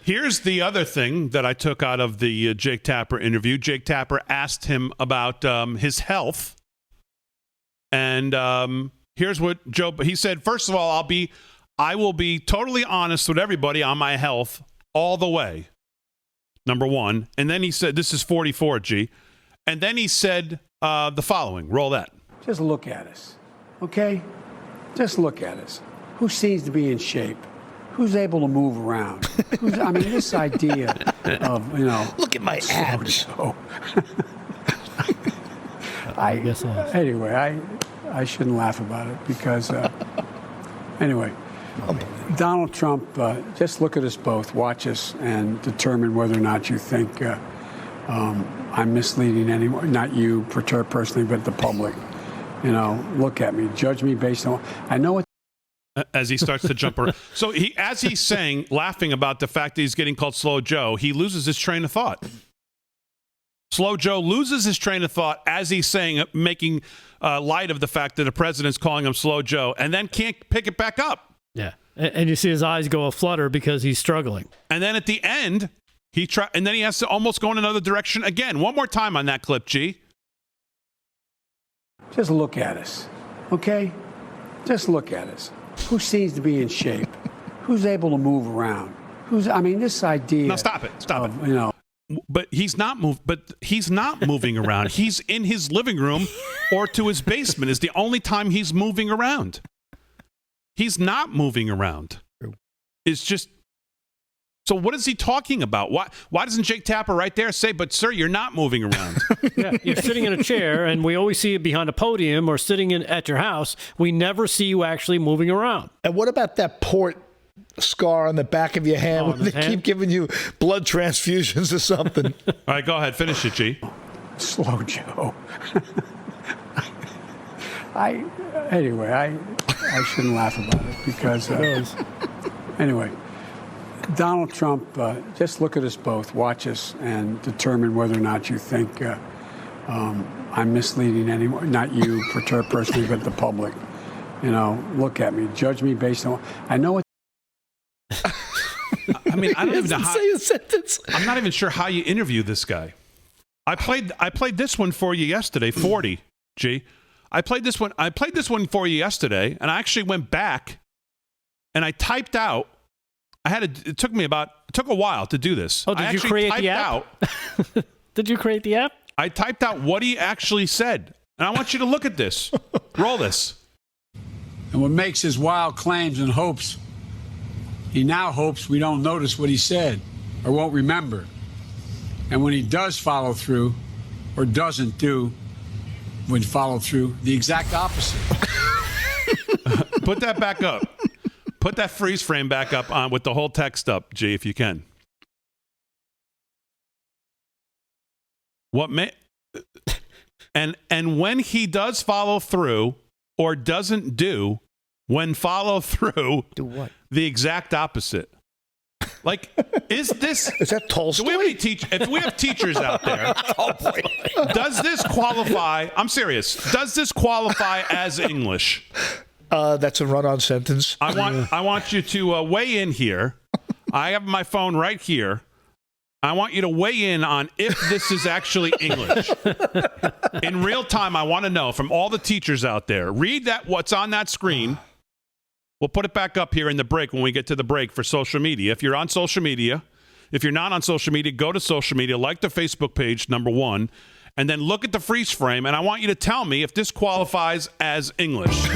Here's the other thing that I took out of the Jake Tapper interview. Jake Tapper asked him about his health. And here's what he said. First of all, I will be totally honest with everybody on my health all the way. Number one. And then he said, this is 44, G. And then he said the following. Roll that. Just look at us, okay? Just look at us. Who seems to be in shape? Who's able to move around? This idea of, Look at my abs. Anyway, I shouldn't laugh about it because, anyway, Donald Trump, just look at us both, watch us, and determine whether or not you think I'm misleading anyone, not you personally, but the public. Look at me, judge me based on, I know what. As he starts to jump around. So as he's saying, laughing about the fact that he's getting called Slow Joe, he loses his train of thought. Slow Joe loses his train of thought as he's saying, making light of the fact that the president's calling him Slow Joe, and then can't pick it back up. Yeah, and you see his eyes go aflutter because he's struggling. And then at the end, and then he has to almost go in another direction again. One more time on that clip, G. Just look at us, okay? Just look at us. Who seems to be in shape? Who's able to move around? This idea. No, stop it. But he's not moving around. He's in his living room or to his basement is the only time he's moving around. He's not moving around. It's just. So what is he talking about? Why doesn't Jake Tapper right there say, but sir, you're not moving around? Yeah, you're sitting in a chair, and we always see you behind a podium or sitting at your house. We never see you actually moving around. And what about that port scar on the back of your hand where they keep giving you blood transfusions or something? All right, go ahead. Finish it, G. Slow Joe. I shouldn't laugh about it because, anyway. Donald Trump, just look at us both, watch us, and determine whether or not you think I'm misleading anyone, not you personally, but the public. Look at me, judge me based on, I know what. I don't even know how. Say a sentence. I'm not even sure how you interview this guy. I played this one for you yesterday, 40, G. I played this one for you yesterday, and I actually went back and I typed out. It took a while to do this. Oh, did you create the app? Did you create the app? I typed out what he actually said. And I want you to look at this. Roll this. And what makes his wild claims and hopes, he now hopes we don't notice what he said or won't remember. And when he does follow through or doesn't do, when follow through, the exact opposite. Put that back up. Put that freeze frame back up on with the whole text up, G, if you can. And when he does follow through or doesn't do, when follow through, do what? The exact opposite. Like, is that Tolstoy? Do we have any if we have teachers out there, oh boy. Does this qualify? I'm serious. Does this qualify as English? That's a run-on sentence. I want you to weigh in here. I have my phone right here. I want you to weigh in on if this is actually English. In real time, I want to know from all the teachers out there. Read what's on that screen. We'll put it back up here in the break when we get to the break for social media. If you're on social media, if you're not on social media, go to social media, like the Facebook page, number one. And then look at the freeze frame, and I want you to tell me if this qualifies as English.